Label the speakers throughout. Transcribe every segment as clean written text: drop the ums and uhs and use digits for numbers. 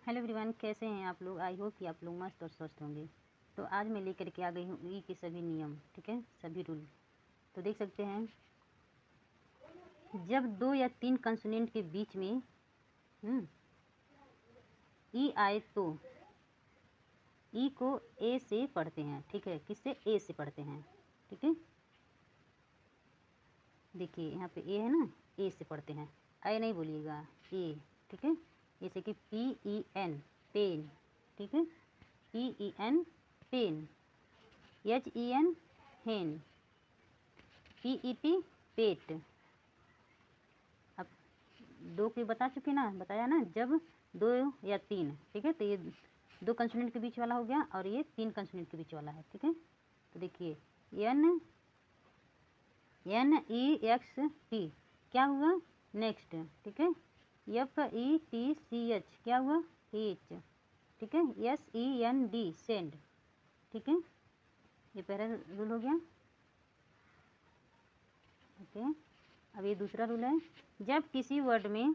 Speaker 1: Hello everyone, कैसे हैं आप लोग। आई होप कि आप लोग मस्त और स्वस्थ होंगे। तो आज मैं लेकर के आ गई हूँ ई के सभी नियम, ठीक है, सभी रूल। तो देख सकते हैं, जब 2 या 3 कंसोनेंट के बीच में ई आए तो ई को ए से पढ़ते हैं, ठीक है। किससे? ए से पढ़ते हैं, ठीक है। देखिए यहाँ पे ए है ना, ए से पढ़ते हैं, आई नहीं बोलिएगा, ए, ठीक है। जैसे कि PEN पेन, ठीक है, PEN पेन, HEN हेन, PET पेट। अब 2 के बता चुके ना, बताया ना, जब 2 या 3, ठीक है। तो ये 2 कंसोनेंट के बीच वाला हो गया और ये 3 कंसोनेंट के बीच वाला है, ठीक है। तो देखिए NEXT क्या हुआ? नेक्स्ट, ठीक है। FETCH क्या हुआ? हीच, ठीक है। SEND सेंड, ठीक है। ये पहला रूल हो गया, ओके। अब ये दूसरा रूल है, जब किसी वर्ड में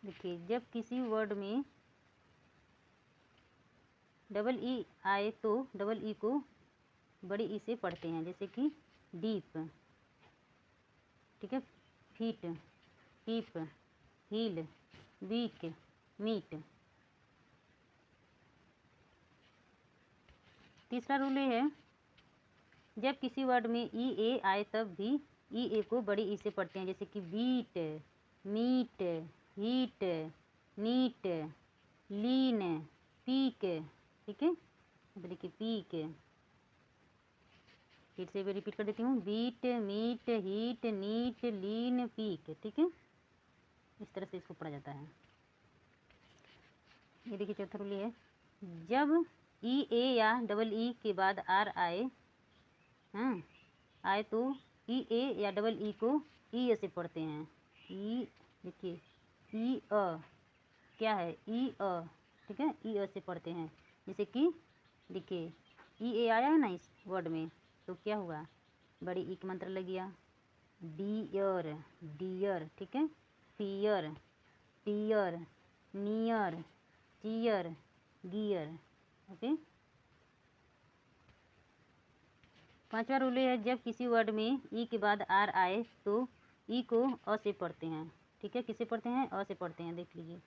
Speaker 1: देखिए, जब किसी वर्ड में डबल ई आए तो डबल ई को बड़ी ई से पढ़ते हैं, जैसे कि डीप, ठीक है, feet, keep, heel, week, meet. तीसरा रूल ये है, जब किसी वर्ड में ई ए आए तब भी ई ए को बड़ी ई से पढ़ते हैं, जैसे कि बीट, मीट, हीट, नीट, लीन, पीक, ठीक है। देखिए पीक, फिर से भी रिपीट कर देती हूँ, बीट, मीट, हीट, नीट, लीन, पीक, ठीक है। इस तरह से इसको पढ़ा जाता है। ये देखिए चौथा रूल है, जब ई ए या डबल ई के बाद आर आए आए तो ई ए या डबल ई को ई ए से पढ़ते हैं। ई, देखिए ई अ क्या है? ई अ, ठीक है, ई अ से पढ़ते हैं। जैसे कि देखिए ई ए आया है ना इस वर्ड में, तो क्या हुआ? बड़ी ई का मंत्र लग गया। डियर, डियर, ठीक है, fear, tear, near, cheer, gear, okay. पांचवा रूल है, जब किसी वर्ड में ई के बाद आर आए तो ई को अ से पढ़ते हैं, ठीक है। किसे पढ़ते हैं? अ से पढ़ते हैं। देख लीजिए,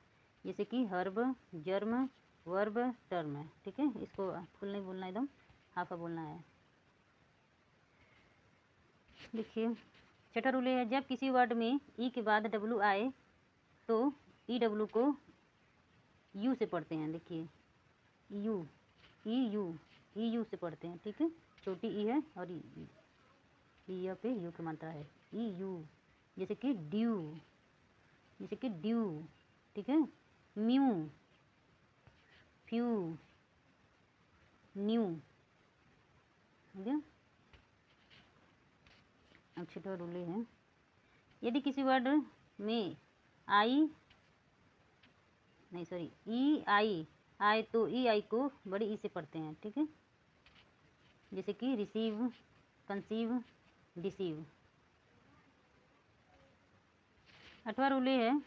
Speaker 1: जैसे कि हर्ब, जर्म, वर्ब, टर्म, ठीक है। इसको फुल नहीं बोलना, एकदम हाफा बोलना है। देखिए छठा रूल है, जब किसी वर्ड में ई के बाद डब्लू आए तो ई डब्लू को यू से पढ़ते हैं। देखिए यू, ई यू से पढ़ते हैं, ठीक है। छोटी ई है और ई पे यू की मात्रा है, ई यू। जैसे कि ड्यू, जैसे कि ड्यू, ठीक है। म्यू, फ्यू, न्यू, हो गया। अब छठा रूल है, यदि किसी वर्ड में ई आई आए तो ई आई को बड़ी ई से पढ़ते हैं, ठीक है। जैसे कि रिसीव, कंसीव, डिसीव। आठवां रूल है,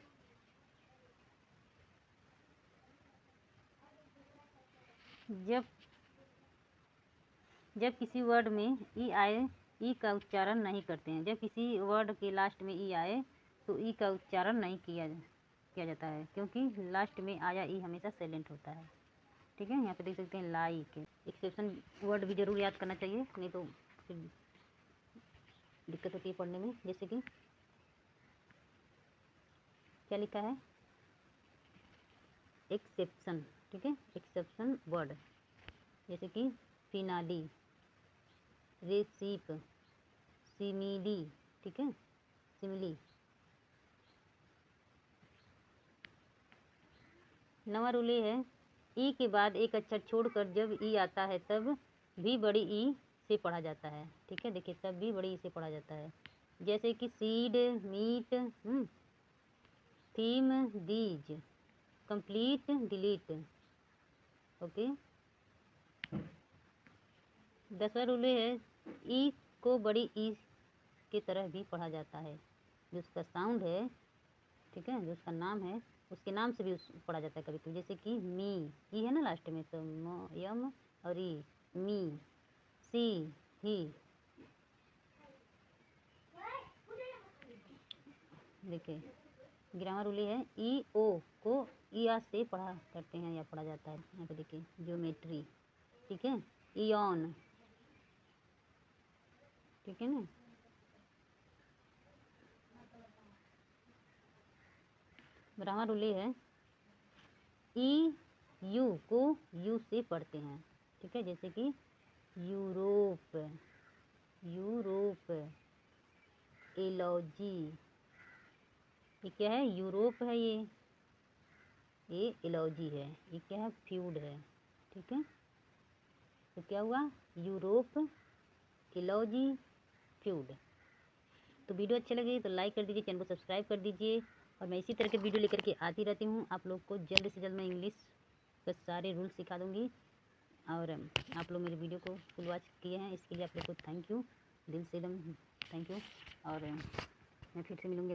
Speaker 1: जब किसी वर्ड में ई आए ई का उच्चारण नहीं करते हैं। जब किसी वर्ड के लास्ट में ई आए तो ई का उच्चारण नहीं किया जाता है, क्योंकि लास्ट में आया ई हमेशा साइलेंट होता है, ठीक है। यहाँ पे देख सकते हैं लाइक। एक्सेप्शन वर्ड भी जरूर याद करना चाहिए, नहीं तो फिर दिक्कत होती है पढ़ने में। जैसे कि क्या लिखा है? एक्सेप्शन, ठीक है, एक्सेप्शन वर्ड, जैसे कि फिनाली, रेसिप, सिमिली, ठीक है, सिमिली। नवा रूल है, ई के बाद एक अक्षर छोड़कर जब ई आता है तब भी बड़ी ई से पढ़ा जाता है, ठीक है। देखिए तब भी बड़ी ई से पढ़ा जाता है, जैसे कि seed, meet, theme, these, complete, delete, okay. 10वां रूल है, ई को बड़ी ई के तरह भी पढ़ा जाता है। जो उसका साउंड है, ठीक है, जो उसका नाम है उसके नाम से भी पढ़ा जाता है कभी कभी। जैसे कि मी, ई है ना लास्ट में, तो यम और ई, मी, सी, ही। देखिए ग्रामर रूल है, ई ओ को ई आ से पढ़ा करते हैं या पढ़ा जाता है। यहाँ पे देखिए ज्योमेट्री, ठीक है, इयॉन, ठीक है ना। ग्रामर रूल है, ई यू को यू से पढ़ते हैं, ठीक है। जैसे कि यूरोप, यूरोप, एलॉजी, ये क्या है, यूरोप है, ये एलॉजी है, ये क्या है, फ्यूड है, ठीक है। तो क्या हुआ, यूरोप, एलॉजी, फ्यूड। तो वीडियो अच्छी लगी तो लाइक कर दीजिए, चैनल को सब्सक्राइब कर दीजिए, और मैं इसी तरह के वीडियो लेकर के आती रहती हूँ। आप लोग को जल्द से जल्द मैं इंग्लिश के सारे रूल्स सिखा दूँगी। और आप लोग मेरे वीडियो को फुल वॉच किए हैं, इसके लिए आप लोग को थैंक यू, दिल से एकदम थैंक यू। और मैं फिर से मिलूँगी।